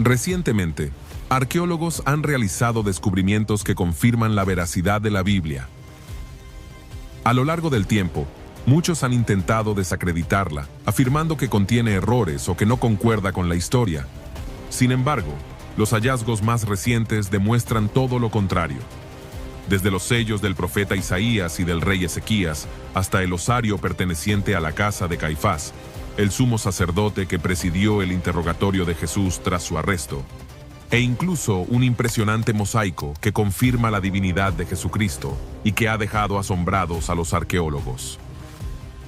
Recientemente, arqueólogos han realizado descubrimientos que confirman la veracidad de la Biblia. A lo largo del tiempo, muchos han intentado desacreditarla, afirmando que contiene errores o que no concuerda con la historia. Sin embargo, los hallazgos más recientes demuestran todo lo contrario. Desde los sellos del profeta Isaías y del rey Ezequías hasta el osario perteneciente a la casa de Caifás, el sumo sacerdote que presidió el interrogatorio de Jesús tras su arresto, e incluso un impresionante mosaico que confirma la divinidad de Jesucristo y que ha dejado asombrados a los arqueólogos.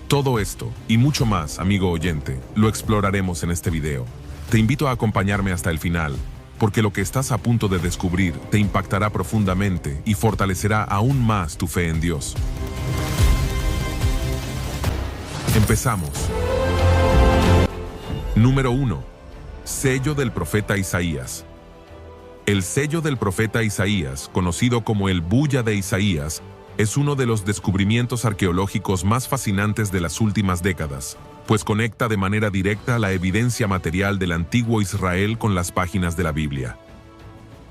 Todo esto y mucho más, amigo oyente, lo exploraremos en este video. Te invito a acompañarme hasta el final, porque lo que estás a punto de descubrir te impactará profundamente y fortalecerá aún más tu fe en Dios. Empezamos. Número 1. Sello del profeta Isaías. El sello del profeta Isaías, conocido como el Bulla de Isaías, es uno de los descubrimientos arqueológicos más fascinantes de las últimas décadas, pues conecta de manera directa la evidencia material del antiguo Israel con las páginas de la Biblia.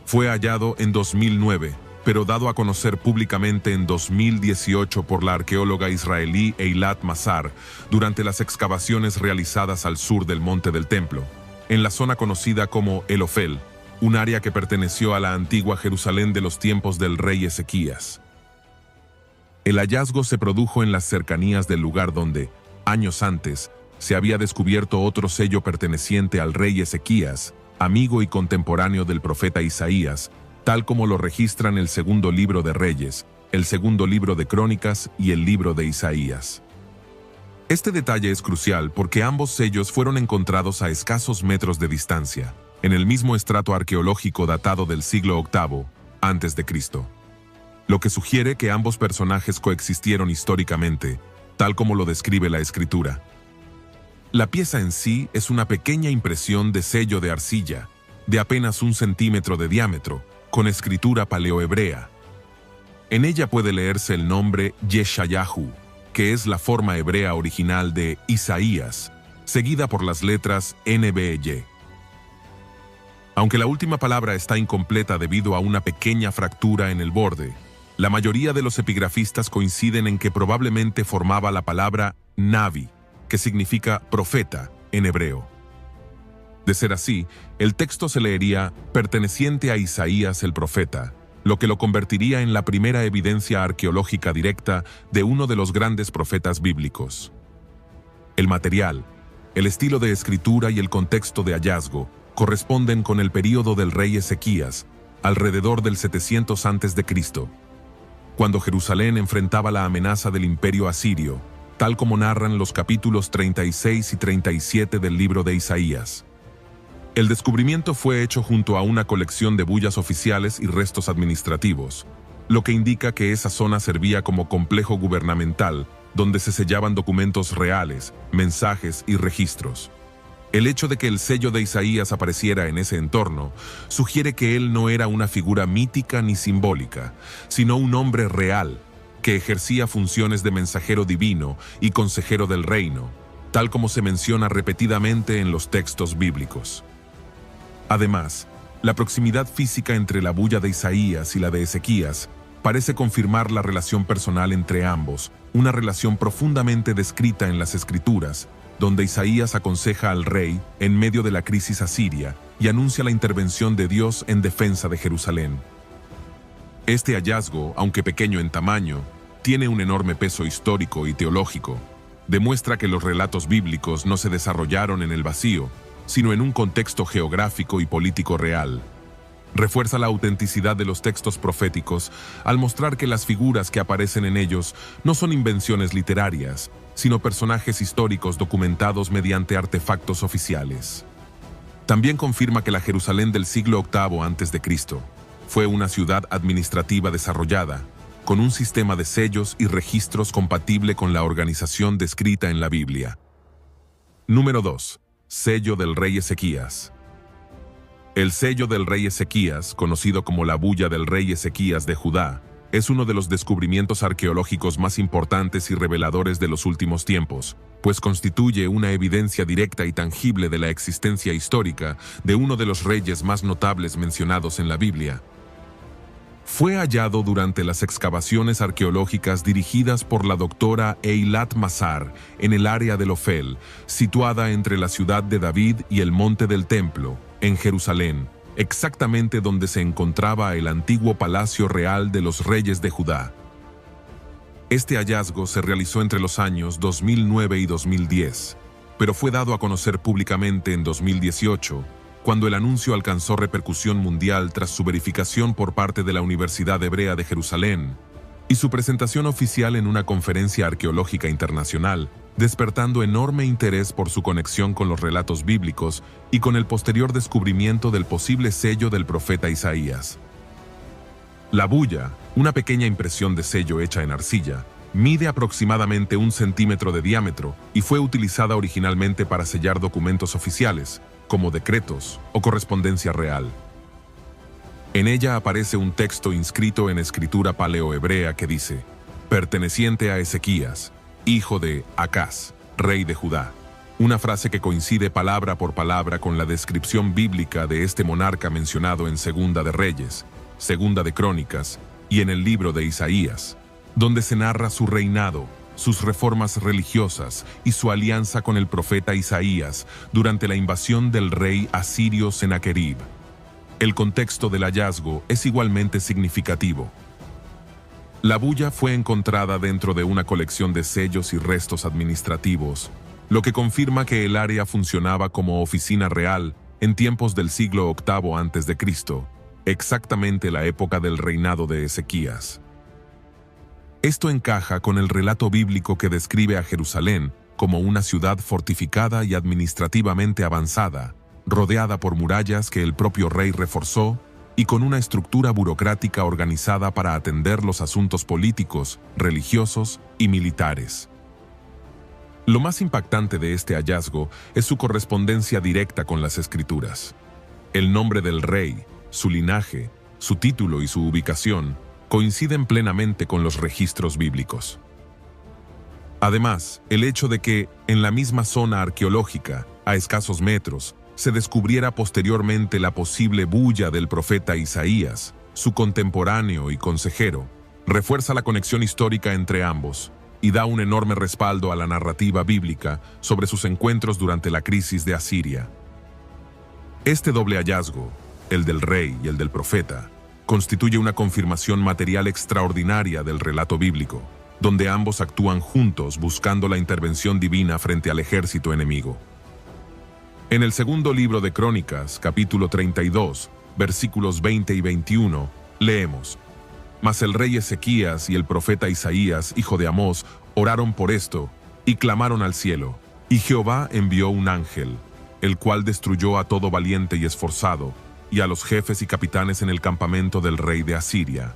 Fue hallado en 2009, pero dado a conocer públicamente en 2018 por la arqueóloga israelí Eilat Mazar durante las excavaciones realizadas al sur del Monte del Templo, en la zona conocida como El Ofel, un área que perteneció a la antigua Jerusalén de los tiempos del rey Ezequías. El hallazgo se produjo en las cercanías del lugar donde, años antes, se había descubierto otro sello perteneciente al rey Ezequías, amigo y contemporáneo del profeta Isaías, tal como lo registran el segundo libro de Reyes, el segundo libro de Crónicas y el libro de Isaías. Este detalle es crucial porque ambos sellos fueron encontrados a escasos metros de distancia, en el mismo estrato arqueológico datado del siglo VIII a.C., lo que sugiere que ambos personajes coexistieron históricamente, tal como lo describe la Escritura. La pieza en sí es una pequeña impresión de sello de arcilla, de apenas 1 centímetro de diámetro, con escritura paleohebrea. En ella puede leerse el nombre Yeshayahu, que es la forma hebrea original de Isaías, seguida por las letras NBY. Aunque la última palabra está incompleta debido a una pequeña fractura en el borde, la mayoría de los epigrafistas coinciden en que probablemente formaba la palabra Navi, que significa profeta en hebreo. De ser así, el texto se leería perteneciente a Isaías el profeta, lo que lo convertiría en la primera evidencia arqueológica directa de uno de los grandes profetas bíblicos. El material, el estilo de escritura y el contexto de hallazgo corresponden con el período del rey Ezequías, alrededor del 700 a.C., cuando Jerusalén enfrentaba la amenaza del imperio asirio, tal como narran los capítulos 36 y 37 del libro de Isaías. El descubrimiento fue hecho junto a una colección de bullas oficiales y restos administrativos, lo que indica que esa zona servía como complejo gubernamental donde se sellaban documentos reales, mensajes y registros. El hecho de que el sello de Isaías apareciera en ese entorno sugiere que él no era una figura mítica ni simbólica, sino un hombre real que ejercía funciones de mensajero divino y consejero del reino, tal como se menciona repetidamente en los textos bíblicos. Además, la proximidad física entre la bulla de Isaías y la de Ezequías parece confirmar la relación personal entre ambos, una relación profundamente descrita en las Escrituras, donde Isaías aconseja al rey en medio de la crisis asiria y anuncia la intervención de Dios en defensa de Jerusalén. Este hallazgo, aunque pequeño en tamaño, tiene un enorme peso histórico y teológico. Demuestra que los relatos bíblicos no se desarrollaron en el vacío, sino en un contexto geográfico y político real. Refuerza la autenticidad de los textos proféticos al mostrar que las figuras que aparecen en ellos no son invenciones literarias, sino personajes históricos documentados mediante artefactos oficiales. También confirma que la Jerusalén del siglo VIII a.C. fue una ciudad administrativa desarrollada, con un sistema de sellos y registros compatible con la organización descrita en la Biblia. Número 2. Sello del rey Ezequías. El sello del rey Ezequías, conocido como la bulla del rey Ezequías de Judá, es uno de los descubrimientos arqueológicos más importantes y reveladores de los últimos tiempos, pues constituye una evidencia directa y tangible de la existencia histórica de uno de los reyes más notables mencionados en la Biblia. Fue hallado durante las excavaciones arqueológicas dirigidas por la doctora Eilat Mazar en el área de Ofel, situada entre la ciudad de David y el Monte del Templo, en Jerusalén, exactamente donde se encontraba el antiguo palacio real de los reyes de Judá. Este hallazgo se realizó entre los años 2009 y 2010, pero fue dado a conocer públicamente en 2018, cuando el anuncio alcanzó repercusión mundial tras su verificación por parte de la Universidad Hebrea de Jerusalén y su presentación oficial en una conferencia arqueológica internacional, despertando enorme interés por su conexión con los relatos bíblicos y con el posterior descubrimiento del posible sello del profeta Isaías. La bulla, una pequeña impresión de sello hecha en arcilla, mide aproximadamente 1 centímetro de diámetro y fue utilizada originalmente para sellar documentos oficiales, como decretos o correspondencia real. En ella aparece un texto inscrito en escritura paleohebrea que dice: perteneciente a Ezequías, hijo de Acaz, rey de Judá. Una frase que coincide palabra por palabra con la descripción bíblica de este monarca mencionado en Segunda de Reyes, Segunda de Crónicas y en el libro de Isaías, donde se narra su reinado, sus reformas religiosas y su alianza con el profeta Isaías durante la invasión del rey asirio Sennacherib. El contexto del hallazgo es igualmente significativo. La bulla fue encontrada dentro de una colección de sellos y restos administrativos, lo que confirma que el área funcionaba como oficina real en tiempos del siglo VIII a.C., exactamente la época del reinado de Ezequías. Esto encaja con el relato bíblico que describe a Jerusalén como una ciudad fortificada y administrativamente avanzada, rodeada por murallas que el propio rey reforzó y con una estructura burocrática organizada para atender los asuntos políticos, religiosos y militares. Lo más impactante de este hallazgo es su correspondencia directa con las Escrituras. El nombre del rey, su linaje, su título y su ubicación coinciden plenamente con los registros bíblicos. Además, el hecho de que, en la misma zona arqueológica, a escasos metros, se descubriera posteriormente la posible bulla del profeta Isaías, su contemporáneo y consejero, refuerza la conexión histórica entre ambos y da un enorme respaldo a la narrativa bíblica sobre sus encuentros durante la crisis de Asiria. Este doble hallazgo, el del rey y el del profeta, constituye una confirmación material extraordinaria del relato bíblico, donde ambos actúan juntos buscando la intervención divina frente al ejército enemigo. En el segundo libro de Crónicas, capítulo 32, versículos 20 y 21, leemos: Mas el rey Ezequías y el profeta Isaías, hijo de Amós, oraron por esto, y clamaron al cielo, y Jehová envió un ángel, el cual destruyó a todo valiente y esforzado, y a los jefes y capitanes en el campamento del rey de Asiria.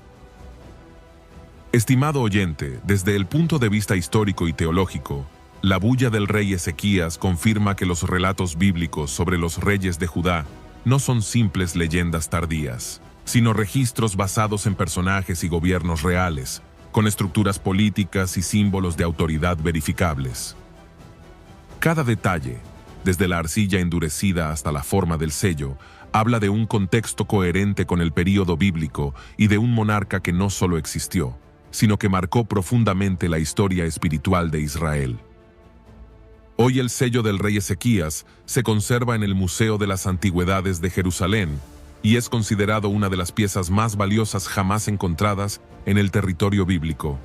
Estimado oyente, desde el punto de vista histórico y teológico, la bulla del rey Ezequías confirma que los relatos bíblicos sobre los reyes de Judá no son simples leyendas tardías, sino registros basados en personajes y gobiernos reales, con estructuras políticas y símbolos de autoridad verificables. Cada detalle, desde la arcilla endurecida hasta la forma del sello, habla de un contexto coherente con el período bíblico y de un monarca que no solo existió, sino que marcó profundamente la historia espiritual de Israel. Hoy el sello del rey Ezequías se conserva en el Museo de las Antigüedades de Jerusalén y es considerado una de las piezas más valiosas jamás encontradas en el territorio bíblico.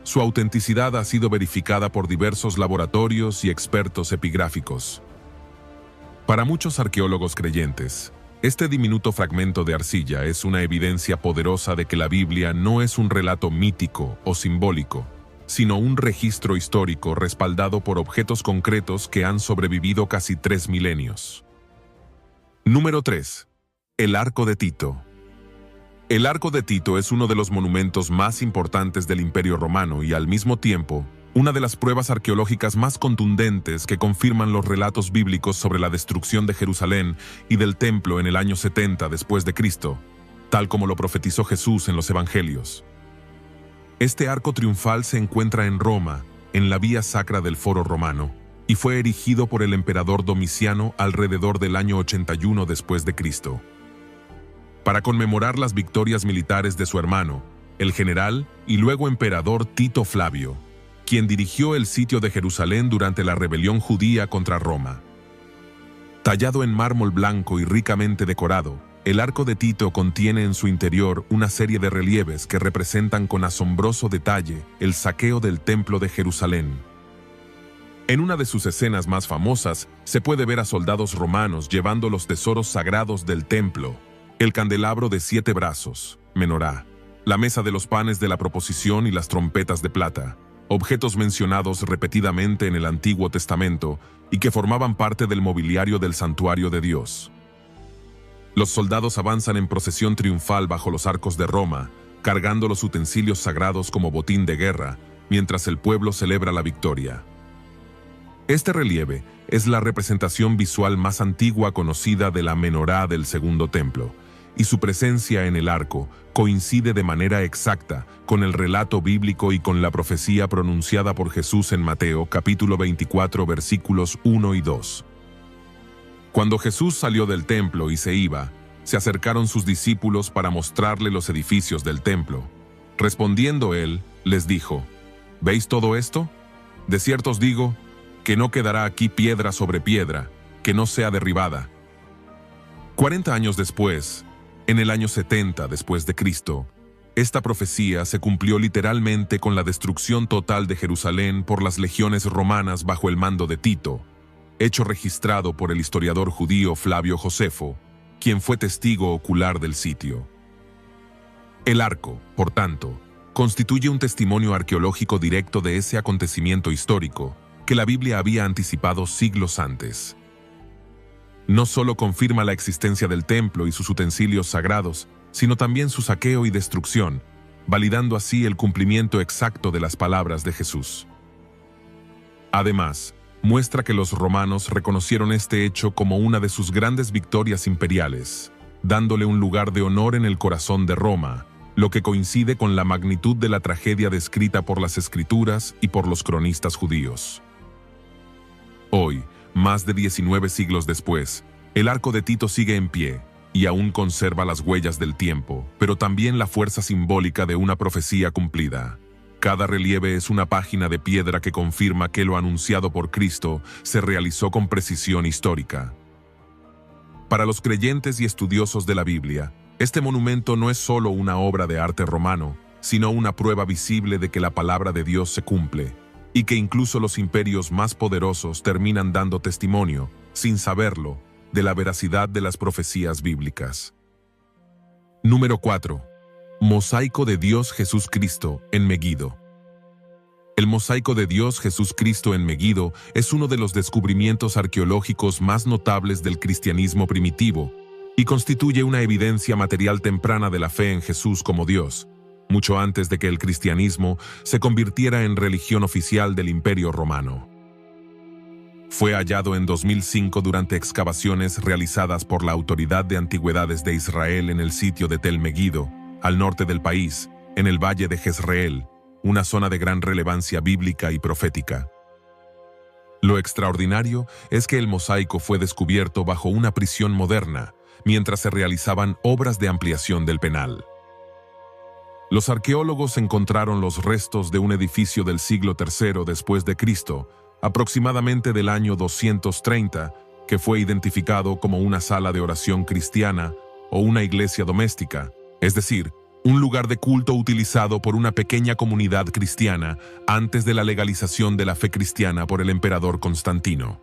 Su autenticidad ha sido verificada por diversos laboratorios y expertos epigráficos. Para muchos arqueólogos creyentes, este diminuto fragmento de arcilla es una evidencia poderosa de que la Biblia no es un relato mítico o simbólico, sino un registro histórico respaldado por objetos concretos que han sobrevivido casi 3 milenios. Número 3. El Arco de Tito. El Arco de Tito es uno de los monumentos más importantes del Imperio Romano y, al mismo tiempo, una de las pruebas arqueológicas más contundentes que confirman los relatos bíblicos sobre la destrucción de Jerusalén y del templo en el año 70 después de Cristo, tal como lo profetizó Jesús en los Evangelios. Este arco triunfal se encuentra en Roma, en la vía sacra del Foro Romano, y fue erigido por el emperador Domiciano alrededor del año 81 después de Cristo. Para conmemorar las victorias militares de su hermano, el general y luego emperador Tito Flavio, quien dirigió el sitio de Jerusalén durante la rebelión judía contra Roma. Tallado en mármol blanco y ricamente decorado, el arco de Tito contiene en su interior una serie de relieves que representan con asombroso detalle el saqueo del Templo de Jerusalén. En una de sus escenas más famosas, se puede ver a soldados romanos llevando los tesoros sagrados del templo, el candelabro de 7 brazos, menorá, la mesa de los panes de la proposición y las trompetas de plata, objetos mencionados repetidamente en el Antiguo Testamento y que formaban parte del mobiliario del santuario de Dios. Los soldados avanzan en procesión triunfal bajo los arcos de Roma, cargando los utensilios sagrados como botín de guerra, mientras el pueblo celebra la victoria. Este relieve es la representación visual más antigua conocida de la menorá del Segundo Templo, y su presencia en el arco coincide de manera exacta con el relato bíblico y con la profecía pronunciada por Jesús en Mateo capítulo 24 versículos 1 y 2. Cuando Jesús salió del templo y se iba, se acercaron sus discípulos para mostrarle los edificios del templo. Respondiendo él, les dijo: ¿Veis todo esto? De cierto os digo que no quedará aquí piedra sobre piedra, que no sea derribada. 40 años después, en el año 70 después de Cristo, esta profecía se cumplió literalmente con la destrucción total de Jerusalén por las legiones romanas bajo el mando de Tito, hecho registrado por el historiador judío Flavio Josefo, quien fue testigo ocular del sitio. El arco, por tanto, constituye un testimonio arqueológico directo de ese acontecimiento histórico que la Biblia había anticipado siglos antes. No solo confirma la existencia del templo y sus utensilios sagrados, sino también su saqueo y destrucción, validando así el cumplimiento exacto de las palabras de Jesús. Además, muestra que los romanos reconocieron este hecho como una de sus grandes victorias imperiales, dándole un lugar de honor en el corazón de Roma, lo que coincide con la magnitud de la tragedia descrita por las Escrituras y por los cronistas judíos. Hoy, más de 19 siglos después, el arco de Tito sigue en pie y aún conserva las huellas del tiempo, pero también la fuerza simbólica de una profecía cumplida. Cada relieve es una página de piedra que confirma que lo anunciado por Cristo se realizó con precisión histórica. Para los creyentes y estudiosos de la Biblia, este monumento no es solo una obra de arte romano, sino una prueba visible de que la palabra de Dios se cumple, y que incluso los imperios más poderosos terminan dando testimonio, sin saberlo, de la veracidad de las profecías bíblicas. Número 4. Mosaico de Dios Jesús Cristo en Meguido. El mosaico de Dios Jesús Cristo en Meguido es uno de los descubrimientos arqueológicos más notables del cristianismo primitivo y constituye una evidencia material temprana de la fe en Jesús como Dios, mucho antes de que el cristianismo se convirtiera en religión oficial del Imperio Romano. Fue hallado en 2005 durante excavaciones realizadas por la Autoridad de Antigüedades de Israel en el sitio de Tel Meguido, al norte del país, en el valle de Jezreel, una zona de gran relevancia bíblica y profética. Lo extraordinario es que el mosaico fue descubierto bajo una prisión moderna, mientras se realizaban obras de ampliación del penal. Los arqueólogos encontraron los restos de un edificio del siglo III después de Cristo, aproximadamente del año 230, que fue identificado como una sala de oración cristiana o una iglesia doméstica, es decir, un lugar de culto utilizado por una pequeña comunidad cristiana antes de la legalización de la fe cristiana por el emperador Constantino.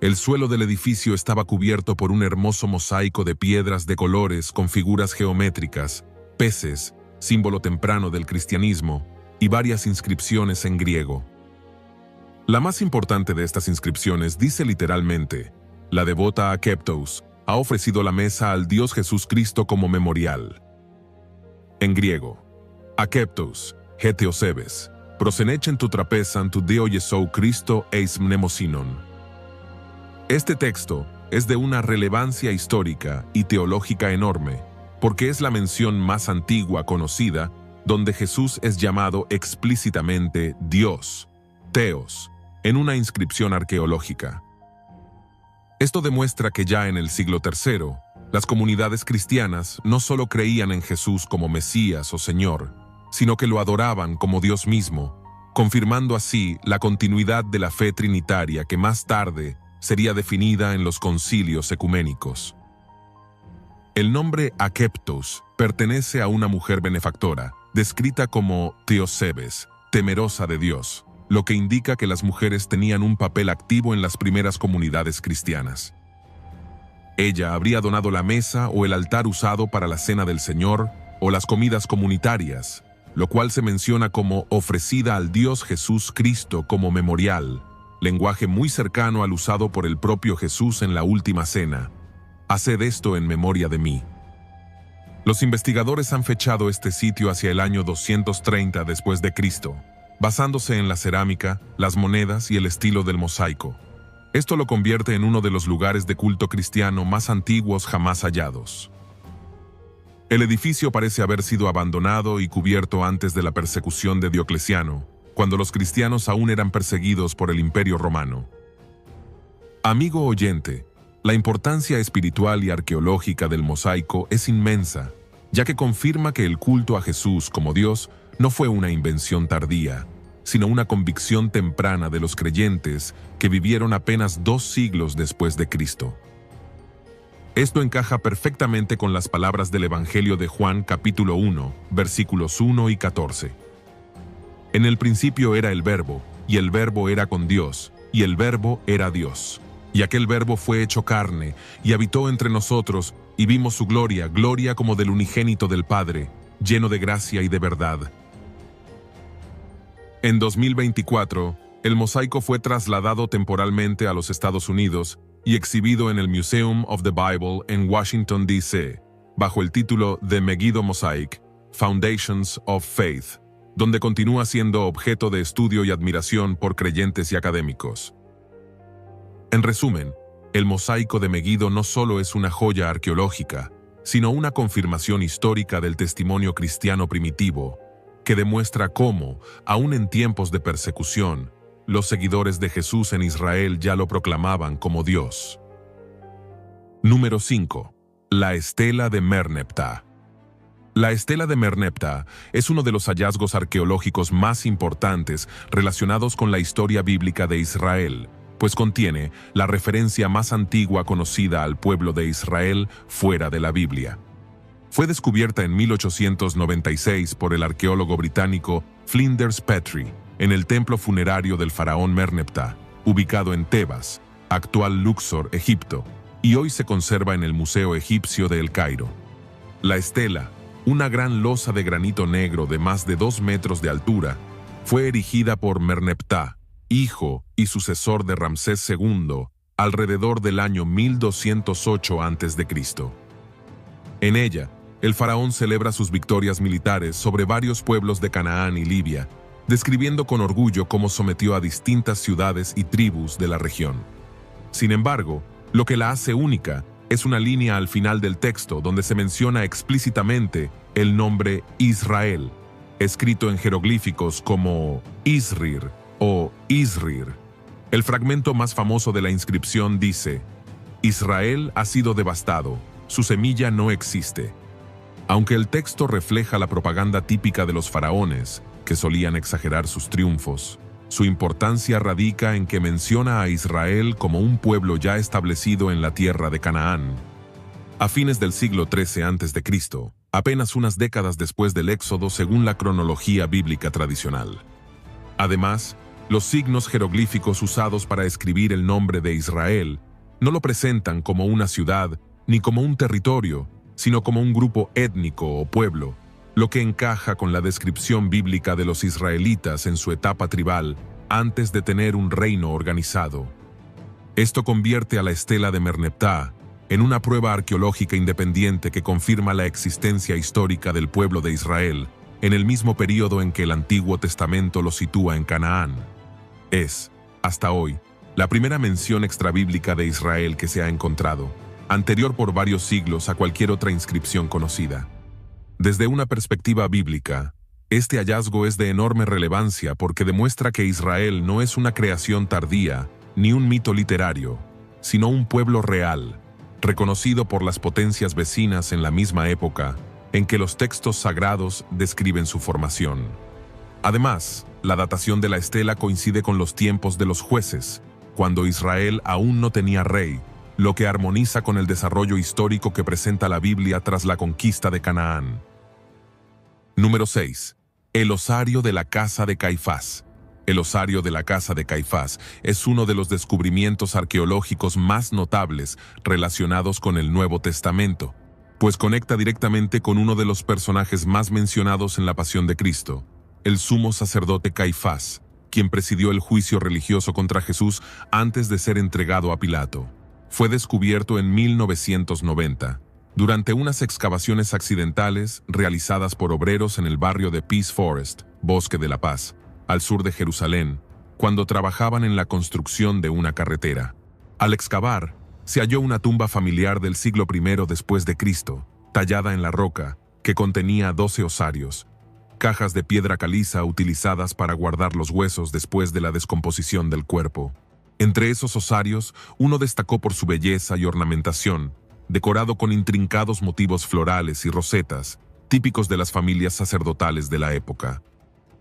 El suelo del edificio estaba cubierto por un hermoso mosaico de piedras de colores con figuras geométricas, peces, símbolo temprano del cristianismo, y varias inscripciones en griego. La más importante de estas inscripciones dice literalmente: la devota Akeptos ha ofrecido la mesa al Dios Jesús Cristo como memorial. En griego, Akeptos, heteosebes, prosenechen tu trapesan tu Deo Jesou Cristo eis mnemosinon. Este texto es de una relevancia histórica y teológica enorme, porque es la mención más antigua conocida donde Jesús es llamado explícitamente Dios, Theos, en una inscripción arqueológica. Esto demuestra que ya en el siglo III, las comunidades cristianas no solo creían en Jesús como Mesías o Señor, sino que lo adoraban como Dios mismo, confirmando así la continuidad de la fe trinitaria que más tarde sería definida en los concilios ecuménicos. El nombre Akeptos pertenece a una mujer benefactora, descrita como Theosebes, temerosa de Dios, lo que indica que las mujeres tenían un papel activo en las primeras comunidades cristianas. Ella habría donado la mesa o el altar usado para la cena del Señor o las comidas comunitarias, lo cual se menciona como ofrecida al Dios Jesús Cristo como memorial, lenguaje muy cercano al usado por el propio Jesús en la última cena. Haced esto en memoria de mí. Los investigadores han fechado este sitio hacia el año 230 después de Cristo, basándose en la cerámica, las monedas y el estilo del mosaico. Esto lo convierte en uno de los lugares de culto cristiano más antiguos jamás hallados. El edificio parece haber sido abandonado y cubierto antes de la persecución de Diocleciano, cuando los cristianos aún eran perseguidos por el Imperio Romano. Amigo oyente, la importancia espiritual y arqueológica del mosaico es inmensa, ya que confirma que el culto a Jesús como Dios no fue una invención tardía, sino una convicción temprana de los creyentes que vivieron apenas 2 siglos después de Cristo. Esto encaja perfectamente con las palabras del Evangelio de Juan capítulo 1, versículos 1 y 14. En el principio era el Verbo, y el Verbo era con Dios, y el Verbo era Dios. Y aquel Verbo fue hecho carne, y habitó entre nosotros, y vimos su gloria, gloria como del unigénito del Padre, lleno de gracia y de verdad. En 2024, el mosaico fue trasladado temporalmente a los Estados Unidos y exhibido en el Museum of the Bible en Washington, D.C., bajo el título The Megiddo Mosaic, Foundations of Faith, donde continúa siendo objeto de estudio y admiración por creyentes y académicos. En resumen, el mosaico de Megiddo no solo es una joya arqueológica, sino una confirmación histórica del testimonio cristiano primitivo, que demuestra cómo, aún en tiempos de persecución, los seguidores de Jesús en Israel ya lo proclamaban como Dios. Número 5. La estela de Merneptah. La estela de Merneptah es uno de los hallazgos arqueológicos más importantes relacionados con la historia bíblica de Israel, pues contiene la referencia más antigua conocida al pueblo de Israel fuera de la Biblia. Fue descubierta en 1896 por el arqueólogo británico Flinders Petrie en el templo funerario del faraón Merneptah, ubicado en Tebas, actual Luxor, Egipto, y hoy se conserva en el Museo Egipcio de El Cairo. La estela, una gran losa de granito negro de más de 2 metros de altura, fue erigida por Merneptah, hijo y sucesor de Ramsés II, alrededor del año 1208 a.C. En ella, el faraón celebra sus victorias militares sobre varios pueblos de Canaán y Libia, describiendo con orgullo cómo sometió a distintas ciudades y tribus de la región. Sin embargo, lo que la hace única es una línea al final del texto donde se menciona explícitamente el nombre Israel, escrito en jeroglíficos como Isrir o Isrir. El fragmento más famoso de la inscripción dice: Israel ha sido devastado, su semilla no existe. Aunque el texto refleja la propaganda típica de los faraones, que solían exagerar sus triunfos, su importancia radica en que menciona a Israel como un pueblo ya establecido en la tierra de Canaán. A fines del siglo XIII a.C., apenas unas décadas después del Éxodo según la cronología bíblica tradicional. Además, los signos jeroglíficos usados para escribir el nombre de Israel no lo presentan como una ciudad ni como un territorio, sino como un grupo étnico o pueblo, lo que encaja con la descripción bíblica de los israelitas en su etapa tribal antes de tener un reino organizado. Esto convierte a la estela de Merneptah en una prueba arqueológica independiente que confirma la existencia histórica del pueblo de Israel en el mismo período en que el Antiguo Testamento lo sitúa en Canaán. Es, hasta hoy, la primera mención extrabíblica de Israel que se ha encontrado, anterior por varios siglos a cualquier otra inscripción conocida. Desde una perspectiva bíblica, Este hallazgo es de enorme relevancia porque demuestra que Israel no es una creación tardía ni un mito literario, sino un pueblo real, reconocido por las potencias vecinas en la misma época en que los textos sagrados describen su formación. Además, la datación de la estela coincide con los tiempos de los jueces, cuando Israel aún no tenía rey, lo que armoniza con el desarrollo histórico que presenta la Biblia tras la conquista de Canaán. Número 6. El osario de la casa de Caifás. El osario de la casa de Caifás es uno de los descubrimientos arqueológicos más notables relacionados con el Nuevo Testamento, pues conecta directamente con uno de los personajes más mencionados en la Pasión de Cristo, el sumo sacerdote Caifás, quien presidió el juicio religioso contra Jesús antes de ser entregado a Pilato. Fue descubierto en 1990, durante unas excavaciones accidentales realizadas por obreros en el barrio de Peace Forest, Bosque de la Paz, al sur de Jerusalén, cuando trabajaban en la construcción de una carretera. Al excavar, se halló una tumba familiar del siglo I después de Cristo, tallada en la roca, que contenía 12 osarios, cajas de piedra caliza utilizadas para guardar los huesos después de la descomposición del cuerpo. Entre esos osarios, uno destacó por su belleza y ornamentación, decorado con intrincados motivos florales y rosetas, típicos de las familias sacerdotales de la época.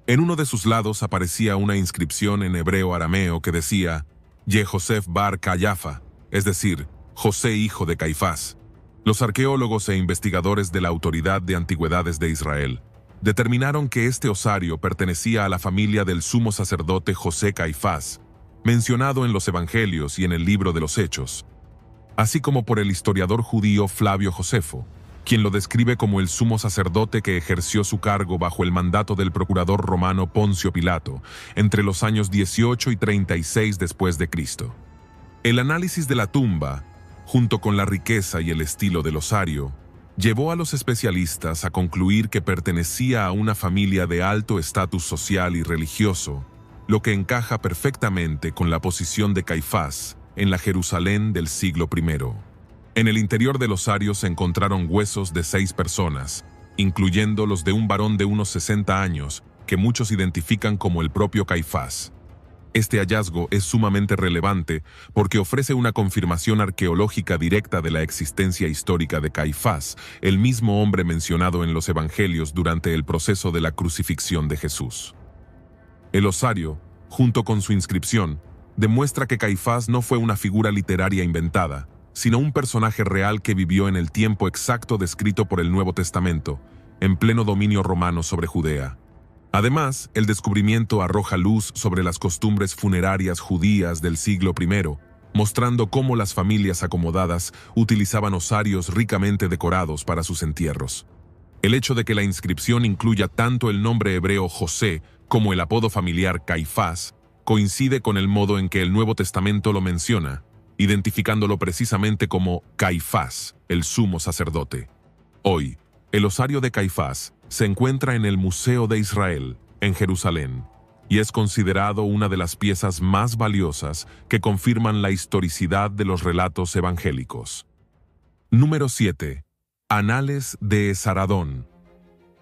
En uno de sus lados aparecía una inscripción en hebreo-arameo que decía Yehosef bar Cayafa, es decir, José hijo de Caifás. Los arqueólogos e investigadores de la Autoridad de Antigüedades de Israel determinaron que este osario pertenecía a la familia del sumo sacerdote José Caifás, mencionado en los Evangelios y en el libro de los Hechos, así como por el historiador judío Flavio Josefo, quien lo describe como el sumo sacerdote que ejerció su cargo bajo el mandato del procurador romano Poncio Pilato entre los años 18 y 36 después de Cristo. El análisis de la tumba, junto con la riqueza y el estilo del osario, llevó a los especialistas a concluir que pertenecía a una familia de alto estatus social y religioso, lo que encaja perfectamente con la posición de Caifás en la Jerusalén del siglo I. En el interior del osario se encontraron huesos de 6 personas, incluyendo los de un varón de unos 60 años, que muchos identifican como el propio Caifás. Este hallazgo es sumamente relevante porque ofrece una confirmación arqueológica directa de la existencia histórica de Caifás, el mismo hombre mencionado en los Evangelios durante el proceso de la crucifixión de Jesús. El osario, junto con su inscripción, demuestra que Caifás no fue una figura literaria inventada, sino un personaje real que vivió en el tiempo exacto descrito por el Nuevo Testamento, en pleno dominio romano sobre Judea. Además, el descubrimiento arroja luz sobre las costumbres funerarias judías del siglo I, mostrando cómo las familias acomodadas utilizaban osarios ricamente decorados para sus entierros. El hecho de que la inscripción incluya tanto el nombre hebreo José como el apodo familiar Caifás coincide con el modo en que el Nuevo Testamento lo menciona, identificándolo precisamente como Caifás, el sumo sacerdote. Hoy, el osario de Caifás se encuentra en el Museo de Israel, en Jerusalén, y es considerado una de las piezas más valiosas que confirman la historicidad de los relatos evangélicos. Número 7. Anales de Esaradón.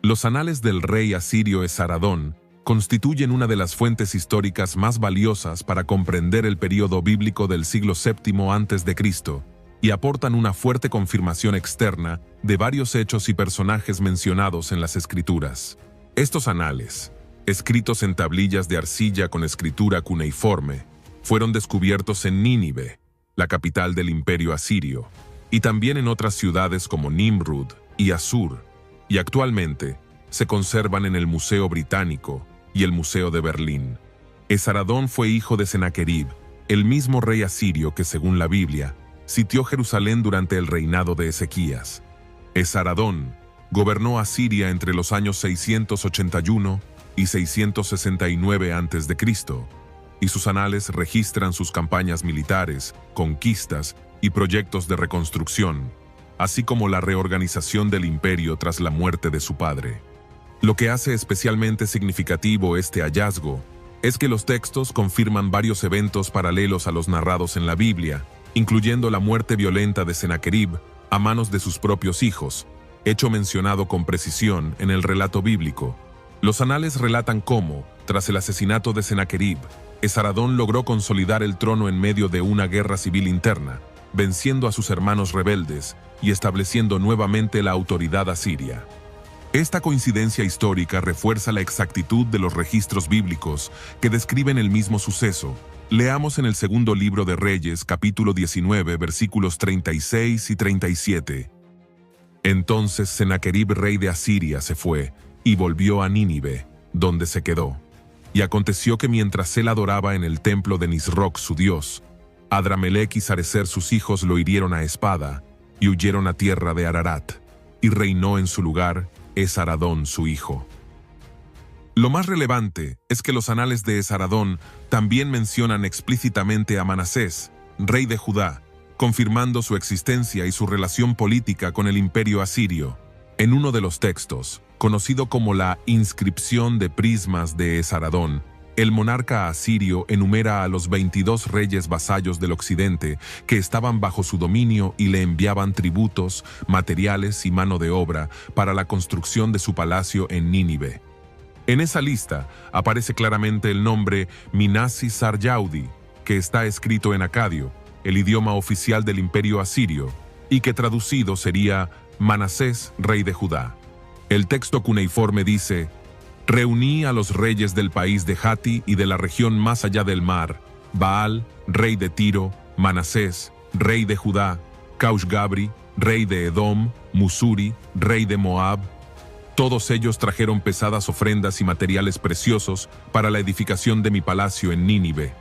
Los anales del rey asirio Esaradón constituyen una de las fuentes históricas más valiosas para comprender el período bíblico del siglo VII a.C., y aportan una fuerte confirmación externa de varios hechos y personajes mencionados en las Escrituras. Estos anales, escritos en tablillas de arcilla con escritura cuneiforme, fueron descubiertos en Nínive, la capital del Imperio Asirio, y también en otras ciudades como Nimrud y Asur, y actualmente se conservan en el Museo Británico y el Museo de Berlín. Esaradón fue hijo de Senaquerib, el mismo rey asirio que, según la Biblia, sitió Jerusalén durante el reinado de Ezequías. Esaradón gobernó Asiria entre los años 681 y 669 a.C., y sus anales registran sus campañas militares, conquistas y proyectos de reconstrucción, así como la reorganización del imperio tras la muerte de su padre. Lo que hace especialmente significativo este hallazgo es que los textos confirman varios eventos paralelos a los narrados en la Biblia, incluyendo la muerte violenta de Senaquerib a manos de sus propios hijos, hecho mencionado con precisión en el relato bíblico, Los anales relatan cómo, tras el asesinato de Sennacherib, Esaradón logró consolidar el trono en medio de una guerra civil interna, venciendo a sus hermanos rebeldes y estableciendo nuevamente la autoridad asiria. Esta coincidencia histórica refuerza la exactitud de los registros bíblicos que describen el mismo suceso. Leamos en el segundo libro de Reyes, capítulo 19, versículos 36 y 37. Entonces Sennacherib, rey de Asiria, se fue y volvió a Nínive, donde se quedó. Y aconteció que mientras él adoraba en el templo de Nisroch su dios, Adramelech y Sarecer sus hijos lo hirieron a espada y huyeron a tierra de Ararat, y reinó en su lugar Esaradón su hijo. Lo más relevante es que los anales de Esaradón también mencionan explícitamente a Manasés, rey de Judá, confirmando su existencia y su relación política con el imperio asirio. En uno de los textos, conocido como la Inscripción de Prismas de Esaradón, el monarca asirio enumera a los 22 reyes vasallos del occidente que estaban bajo su dominio y le enviaban tributos, materiales y mano de obra para la construcción de su palacio en Nínive. En esa lista aparece claramente el nombre Minasi Sar-Yaudi, que está escrito en acadio, el idioma oficial del imperio asirio, y que traducido sería Manasés, rey de Judá. El texto cuneiforme dice: reuní a los reyes del país de Hati y de la región más allá del mar, Baal, rey de Tiro, Manasés, rey de Judá, Caush-Gabri, rey de Edom, Musuri, rey de Moab. Todos ellos trajeron pesadas ofrendas y materiales preciosos para la edificación de mi palacio en Nínive.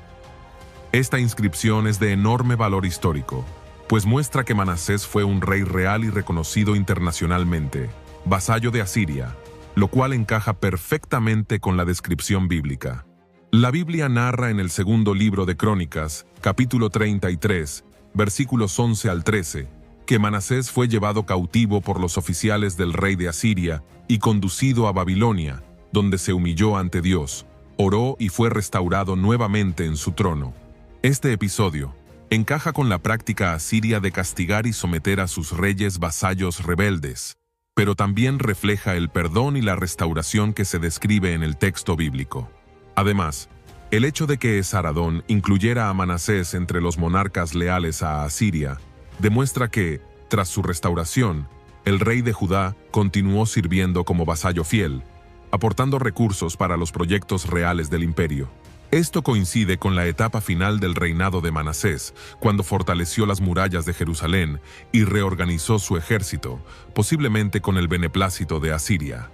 Esta inscripción es de enorme valor histórico, pues muestra que Manasés fue un rey real y reconocido internacionalmente, vasallo de Asiria, lo cual encaja perfectamente con la descripción bíblica. La Biblia narra en el segundo libro de Crónicas, capítulo 33, versículos 11 al 13, que Manasés fue llevado cautivo por los oficiales del rey de Asiria y conducido a Babilonia, donde se humilló ante Dios, oró y fue restaurado nuevamente en su trono. Este episodio encaja con la práctica asiria de castigar y someter a sus reyes vasallos rebeldes, pero también refleja el perdón y la restauración que se describe en el texto bíblico. Además, el hecho de que Esaradón incluyera a Manasés entre los monarcas leales a Asiria demuestra que, tras su restauración, el rey de Judá continuó sirviendo como vasallo fiel, aportando recursos para los proyectos reales del imperio. Esto coincide con la etapa final del reinado de Manasés, cuando fortaleció las murallas de Jerusalén y reorganizó su ejército, posiblemente con el beneplácito de Asiria.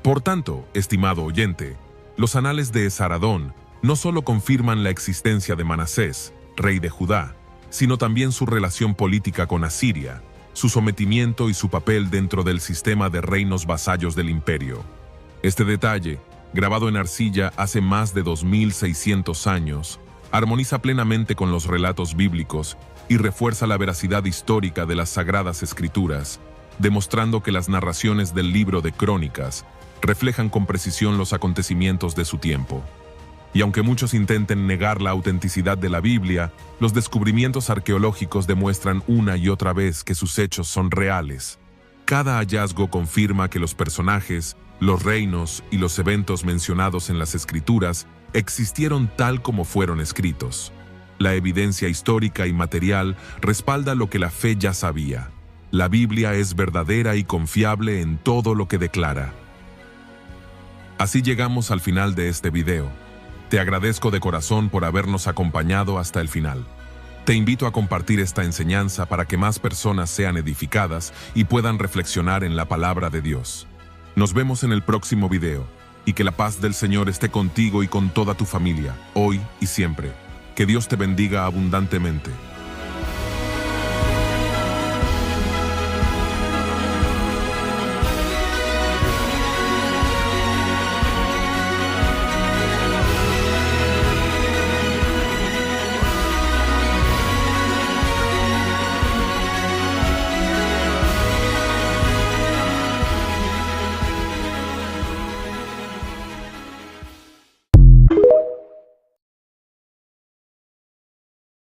Por tanto, estimado oyente, los anales de Esaradón no solo confirman la existencia de Manasés, rey de Judá, sino también su relación política con Asiria, su sometimiento y su papel dentro del sistema de reinos vasallos del imperio. Este detalle, grabado en arcilla hace más de 2600 años, armoniza plenamente con los relatos bíblicos y refuerza la veracidad histórica de las Sagradas Escrituras, demostrando que las narraciones del libro de Crónicas reflejan con precisión los acontecimientos de su tiempo. Y aunque muchos intenten negar la autenticidad de la Biblia, los descubrimientos arqueológicos demuestran una y otra vez que sus hechos son reales. Cada hallazgo confirma que los personajes, los reinos y los eventos mencionados en las Escrituras existieron tal como fueron escritos. La evidencia histórica y material respalda lo que la fe ya sabía. La Biblia es verdadera y confiable en todo lo que declara. Así llegamos al final de este video. Te agradezco de corazón por habernos acompañado hasta el final. Te invito a compartir esta enseñanza para que más personas sean edificadas y puedan reflexionar en la palabra de Dios. Nos vemos en el próximo video, y que la paz del Señor esté contigo y con toda tu familia, hoy y siempre. Que Dios te bendiga abundantemente.